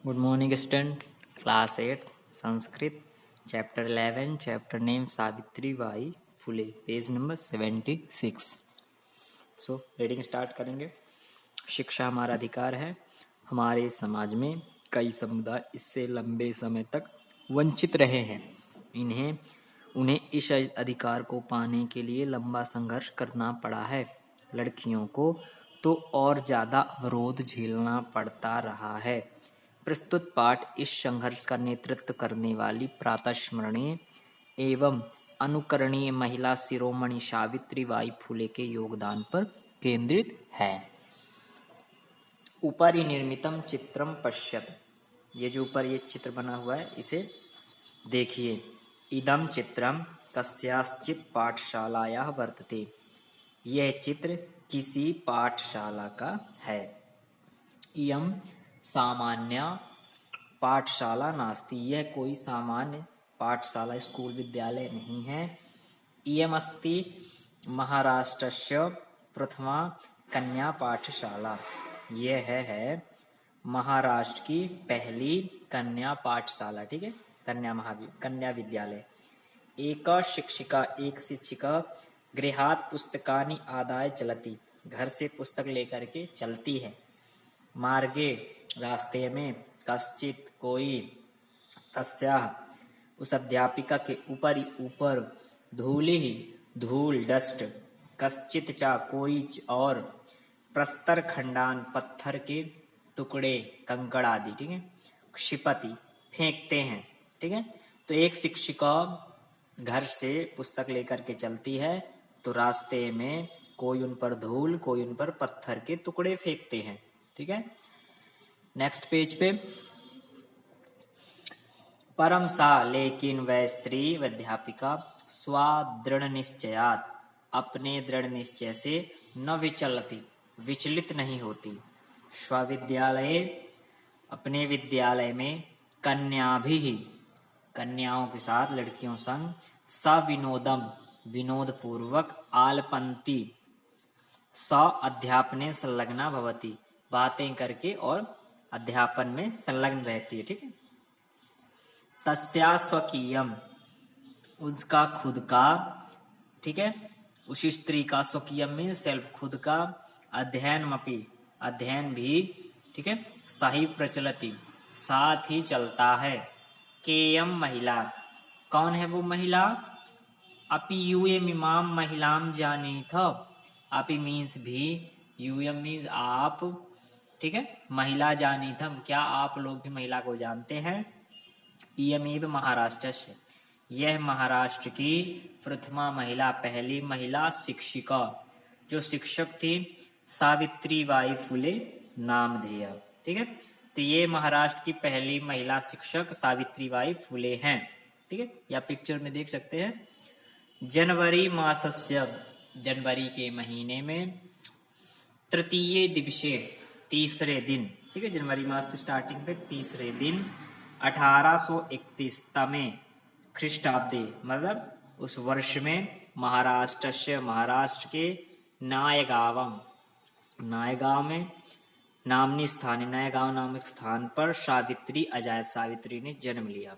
Good morning student. Class 8 Sanskrit chapter 11 chapter name Savitri by Phule page number 76। So reading start करेंगे। शिक्षा हमारा अधिकार है। हमारे समाज में कई समुदाय इससे लंबे समय तक वंचित रहे हैं। उन्हें इस अधिकार को पाने के लिए लंबा संघर्ष करना पड़ा है। लड़कियों को तो और ज्यादा अवरोध झेलना पड़ता रहा है। प्रस्तुत पाठ इस संघर्ष का नेतृत्व करने वाली प्रातःस्मरणीय एवं अनुकरणीय महिला शिरोमणि सावित्री बाई फुले के योगदान पर केंद्रित है। ऊपरी निर्मितम चित्रम पश्यत, ये जो ऊपर ये चित्र बना हुआ है इसे देखिए। इदम चित्रम कस्याश्चित पाठशालायाः वर्तते, यह चित्र किसी पाठशाला का है। इयं सामान्य पाठशाला नास्ति, यह कोई सामान्य पाठशाला स्कूल विद्यालय नहीं है। इयमस्ति महाराष्ट्रस्य प्रथमा कन्या पाठशाला, यह है महाराष्ट्र की पहली कन्या पाठशाला। ठीक है, कन्या विद्यालय। एक शिक्षिका, एक शिक्षिका गृहात् पुस्तकानि आदाय चलती, घर से पुस्तक लेकर के चलती है। मार्गे, रास्ते में, कश्चित कोई, तस्याः उस अध्यापिका के ऊपर, धूलि धूल डस्ट, कश्चित चा कोई और, प्रस्तर खंडान पत्थर के टुकड़े कंकड़ आदि। ठीक है, क्षिपति फेंकते हैं। ठीक है, तो एक शिक्षिका घर से पुस्तक लेकर के चलती है तो रास्ते में कोई उन पर धूल, कोई उन पर पत्थर के टुकड़े फेंकते हैं। ठीक है, नेक्स्ट पेज पे। परम सा, लेकिन वह स्त्री अध्यापिका स्वादृढ़ निश्चयात, अपने दृढ़ निश्चय से न विचलती, विचलित नहीं होती। स्वविद्यालय, अपने विद्यालय में, कन्याभिः, कन्याओं के साथ, लड़कियों संग, सविनोदम, विनोद पूर्वक, आलपंती, स अध्यापने संलग्ना भवति, बातें करके और अध्यापन में संलग्न रहती है। ठीक है, तस्या स्वकीयम, उसका खुद का। ठीक है, उसी स्त्री का, स्वकीयम में सेल्फ, खुद का, अध्ययनमपि, अध्ययन भी। ठीक है, सही प्रचलति, साथ ही चलता है। केयम महिला, कौन है वो महिला। अपि यूयम इमाम महिलाम जानीथ, अपि मीन्स भी, यूयम मीन्स आप। ठीक है, महिला जानीथम, क्या आप लोग भी महिला को जानते हैं। इयमेव महाराष्ट्र से, यह महाराष्ट्र की प्रथमा महिला, पहली महिला शिक्षिका, जो शिक्षक थी सावित्री बाई फुले नामधेय। ठीक है, तो ये महाराष्ट्र की पहली महिला शिक्षक सावित्री बाई फुले हैं। ठीक है, या पिक्चर में देख सकते हैं। जनवरी मासस्य, जनवरी के महीने में, तृतीय दिवसे, तीसरे दिन। ठीक है, जनवरी मास की स्टार्टिंग पे तीसरे दिन, 1831 तमे ख्रीष्टाब्दे, मतलब उस वर्ष में, महाराष्ट्र, महाराष्ट्र के नायगावम, नायगांव में, नामनी स्थान, नायगांव नामक स्थान पर सावित्री अजायत, सावित्री ने जन्म लिया।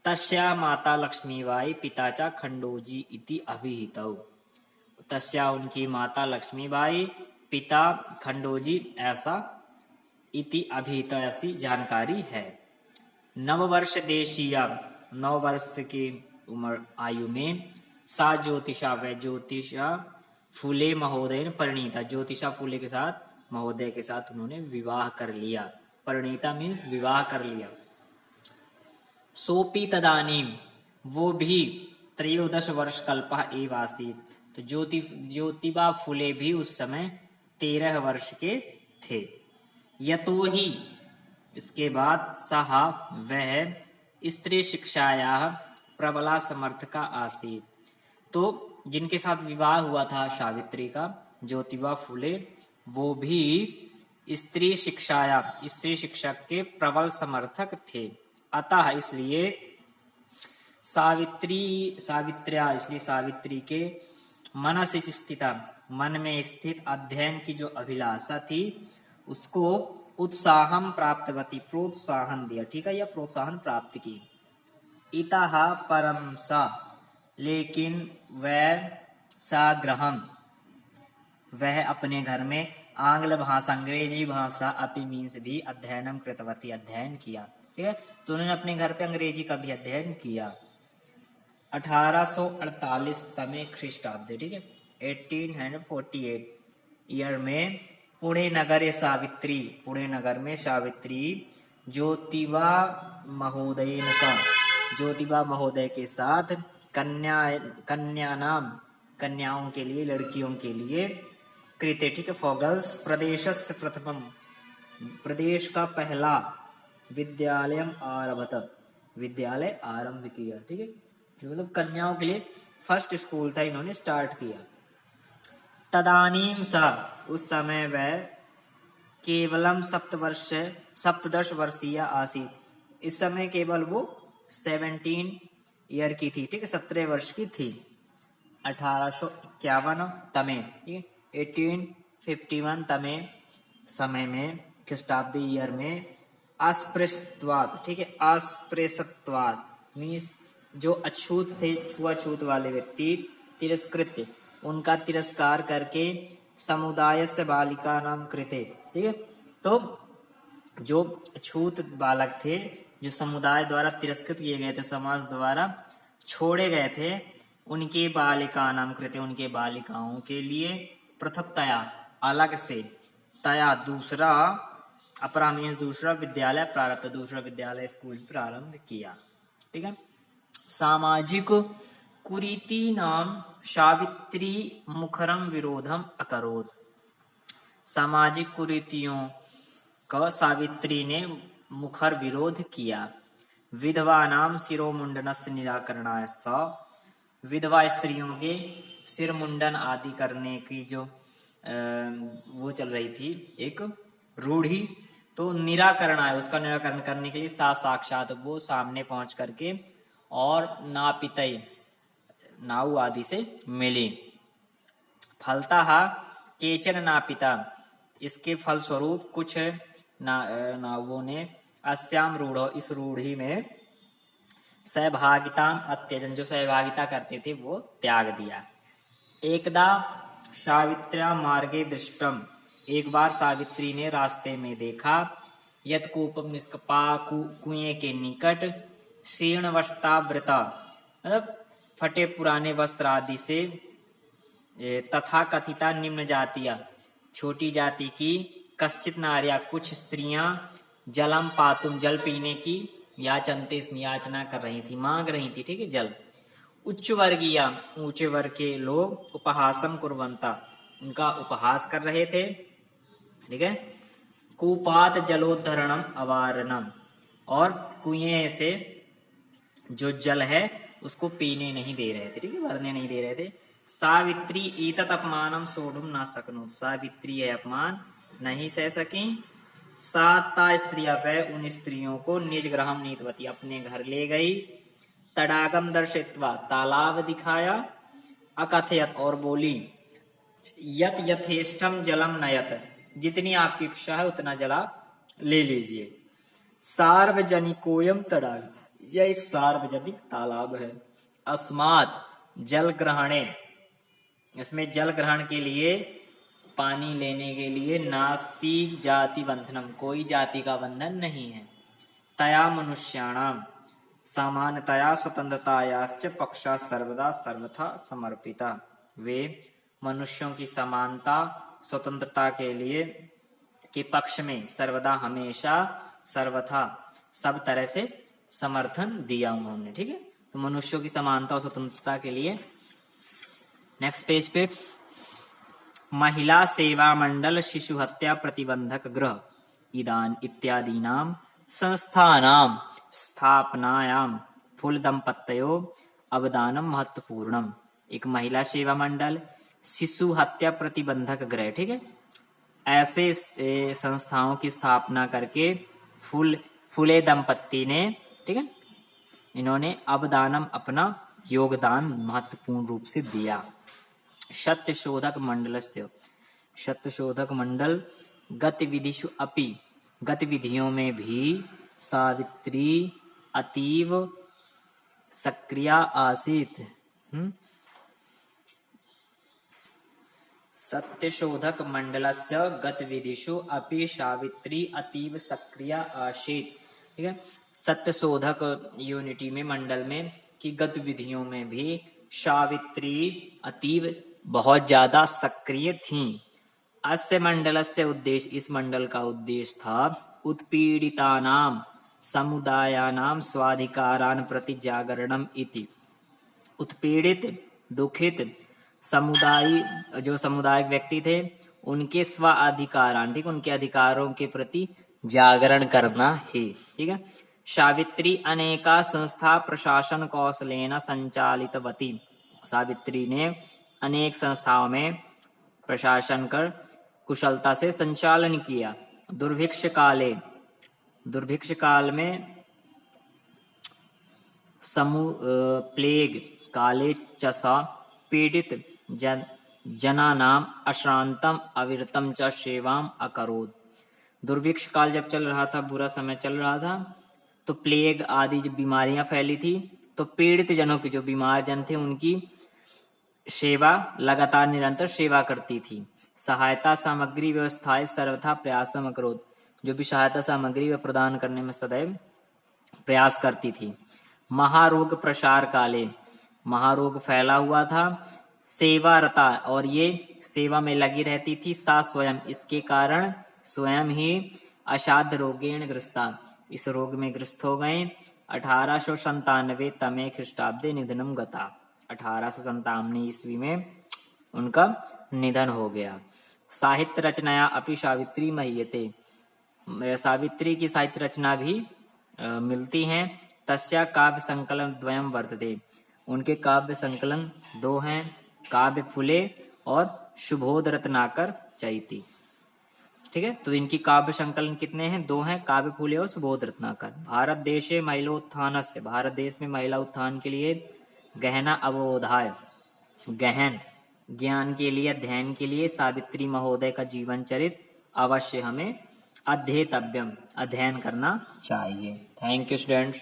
तस्या माता लक्ष्मीबाई पिता चा खंडोजी इति अभिहितौ, तस्या उनकी माता लक्ष्मीबाई, पिता खंडोजी, ऐसा, इति अभिहित, ऐसी जानकारी है। नववर्ष देशीया, 9 वर्ष की उम्र आयु में, सा ज्योतिषा, व ज्योतिषा फुले महोदय परिणीता, ज्योतिषा फुले के साथ, महोदय के साथ उन्होंने विवाह कर लिया। परिणीता मीन्स विवाह कर लिया। सोपी तदानीम, वो भी, 13 वर्ष कल्पः एव आसीत्, तो ज्योतिबा फुले भी उस समय 13 वर्ष के थे। यतो ही, इसके बाद, सहा, वह, स्त्री शिक्षायाः प्रबला समर्थका आसीत्, तो जिनके साथ विवाह हुआ था सावित्री का, ज्योतिबा फुले, वो भी स्त्री शिक्षा के प्रबल समर्थक थे। अतः इसलिए सावित्र्या, इसलिए सावित्री के मनसि स्थिता, मन में स्थित अध्ययन की जो अभिलाषा थी, उसको उत्साहम प्राप्तवती, प्रोत्साहन दिया, ठीक है, या प्रोत्साहन प्राप्त की। इतः परम सा, लेकिन वह साग्रहम, वह अपने घर में आंग्ल भाषा, अंग्रेजी भाषा, अपि मीन्स भी, अध्ययनम कृतवती, अध्ययन किया, ठीक है। तो उन्होंने अपने घर पे अंग्रेजी का भी अध्ययन किया। 1848 तमे ख्रीष्टाब्द, ठीक है, 1848 ईयर में पुणे नगर सावित्री, पुणे नगर में सावित्री ज्योतिबा महोदय सा, ज्योतिबा महोदय के साथ कन्या नाम, कन्याओं के लिए, लड़कियों के लिए, कृते, ठीक है, फॉर गर्ल्स, प्रदेशस्य प्रथमम, प्रदेश का पहला विद्यालयम आरभत, विद्यालय आरंभ किया, ठीक है, मतलब कन्याओं के लिए फर्स्ट स्कूल था, इन्होंने स्टार्ट किया। तदानीम सा, उस समय वह केवलम सप्तदश वर्षीय आसी, इस समय केवल वो 17 ईयर की थी, ठीक है, 17 वर्ष की थी। 1851 तमे, ठीक है, 1851 तमे समय में, ख्रीष्टाब्दी ईयर में, अस्पृश्यवाद, ठीक है, अस्पृश्यवाद मीन्स जो अछूत थे, छुआछूत वाले व्यक्ति, तिरस्कृत्य, उनका तिरस्कार करके, समुदाय से बालिका नाम कृते, ठीक है, तो जो छूत बालक थे, जो समुदाय द्वारा तिरस्कृत किए गए थे, समाज द्वारा छोड़े गए थे, उनके बालिका नाम कृते, उनके बालिकाओं के लिए, पृथकतया, अलग से, तया दूसरा, अपरा मीन्स दूसरा, विद्यालय प्रारंभ, दूसरा विद्यालय स्कूल प्रारंभ किया, ठीक है। सामाजिक कुरीति नाम सावित्री मुखरम विरोधम अकरोध, सामाजिक कुरीतियों का सावित्री ने मुखर विरोध किया। विधवा नाम शिरोमुंडनस्य निराकरणाय सा, विधवा स्त्रियों के सिर मुंडन आदि करने की जो वो चल रही थी एक रूढ़ी, तो निराकरण आए, उसका निराकरण करने के लिए साक्षात वो सामने पहुंच करके और नापितय, नाऊ आदि से मिली। फलतः केचन नापिता, इसके फलस्वरूप कुछ नावों ने अस्याम रूढ़ो, इस रूढ़ी में सहभागिता अत्यजन, जो सहभागिता करते थे वो त्याग दिया। एकदा सावित्र्या मार्गे दृष्टम, एक बार सावित्री ने रास्ते में देखा, यत कूपम निष्कपा, कुएं के निकट, शीर्ण वस्त्रावृता, मतलब फटे पुराने वस्त्र आदि से, तथा कथिता निम्न जातिया, छोटी जाति की, कश्चित नारिया, कुछ स्त्रियां, जलम पातुम, जल पीने की, याचनते, इसमें याचना कर रही थी, मांग रही थी, ठीक है, जल। उच्च वर्गीय, ऊंचे वर्ग के लोग, उपहासम कुर्वंता, उनका उपहास कर रहे थे, ठीक है। कूपात जलोद्धरणम अवारणम, और कुएं से जो जल है उसको पीने नहीं दे रहे थे, ठीक है, भरने नहीं दे रहे थे। सावित्री एतत् अपमानम सोढुम ना सकनो, सावित्री यह अपमान नहीं सह सकी। साता स्त्रिया, वह उन स्त्रियों को निज ग्रहम नीतवती, अपने घर ले गई। तडागम दर्शित्वा, तालाब दिखाया। अकथयत, और बोली, यत यथेष्टम जलम नयत, जितनी आपकी इच्छा है उतना जल आप ले लीजिए। सार्वजनिकोयम तडाग, यह एक सार्वजनिक तालाब है। अस्मात् जल ग्रहणे, इसमें जल ग्रहण के लिए, पानी लेने के लिए, नास्ति जाति बंधनम, कोई जाति का बंधन नहीं है। तया मनुष्याणाम सामान्यतया स्वतंत्रतायाश्च पक्षा सर्वदा सर्वथा समर्पिता, वे मनुष्यों की समानता स्वतंत्रता के लिए के पक्ष में सर्वदा हमेशा सर्वथा सब तरह से समर्थन दिया उन्होंने, ठीक है। तो मनुष्यों की समानता और स्वतंत्रता के लिए। नेक्स्ट पेज पे, महिला सेवा मंडल शिशु हत्या प्रतिबंधक गृह इदान इत्यादि नाम संस्थानाम स्थापनायाम फुल दंपत्तयो अवदानम महत्वपूर्णम। एक महिला सेवा मंडल, शिशु हत्या प्रतिबंधक गृह, ठीक है, ऐसे संस्थाओं की स्थापना करके फुले दंपत्ति ने, ठीक है, इन्होंने अवदानम अपना योगदान महत्वपूर्ण रूप से दिया। सत्यशोधक मंडलस्य, सत्यशोधक मंडल गतिविधिषु अपि गतिविधियों में भी सावित्री अतीव सक्रिया आसीत्। सत्यशोधक मंडलस्य गतिविधिषु अपि सावित्री अतीव सक्रिया आसीत्। ठीक है, सत्यशोधक यूनिटी में मंडल में की गतिविधियों में भी सावित्री अतीव बहुत ज्यादा सक्रिय थीं। अस्य मंडलस्य उद्देश्य, इस मंडल का उद्देश्य था उत्पीड़ितानां समुदायानां स्वाधिकारान् प्रति जागरणम् इति। उत्पीड़ित दुखित समुदाय, जो सामुदायिक व्यक्ति थे, उनके स्व अधिकारान, ठीक, उनके अधिकारों के प्रति जागरण करना है। ठीक है, सावित्री अनेका संस्था प्रशासन कौशलेन संचालितवती। सावित्री ने अनेक संस्थाओं में प्रशासन कर कुशलता से संचालन किया। दुर्भिक्ष काले, दुर्भिक्ष काल में प्लेग काले चसा पीड़ित जनानाम अश्रांतम अविरतम च सेवाम अकरोत्। दुर्भिक्ष काल जब चल रहा था, बुरा समय चल रहा था, तो प्लेग आदि जब बीमारियां फैली थी, तो पीड़ित जनों की, जो बीमार जन थे, उनकी सेवा लगातार निरंतर सेवा करती थी। सहायता सामग्री व्यवस्थाएं सर्वथा प्रयासम अकरोत्। जो भी सहायता सामग्री व प्रदान करने में सदैव प्रयास करती थी। महारोग प्रसार काले, महारोग फैला हुआ था। सेवारता, और ये सेवा में लगी रहती थी। सा स्वयं, इसके कारण स्वयं ही असाध्य रोगेण ग्रस्ता, इस रोग में ग्रस्त हो गए। 1897 तमे ख्रीष्टाब्दे निधनम गता। 1897 ईस्वी में उनका निधन हो गया। साहित्य रचनाया अपि सावित्री महीयते। सावित्री की साहित्य रचना भी मिलती हैं। तस्या काव्य संकलन द्वयम वर्तते। उनके काव्य संकलन दो हैं, काव्य फुले और शुभोद रत्नाकर चैती। ठीक है, तो इनकी काव्य संकलन कितने हैं? दो हैं, काव्य फुले और सुबोध रत्नाकर। भारत देशे महिलोत्थानस्य, भारत देश में महिला उत्थान के लिए गहना अवबोधाय, गहन ज्ञान के लिए, अध्ययन के लिए सावित्री महोदय का जीवन चरित्र अवश्य हमें अध्येतव्यम, अध्ययन करना चाहिए। Thank you students.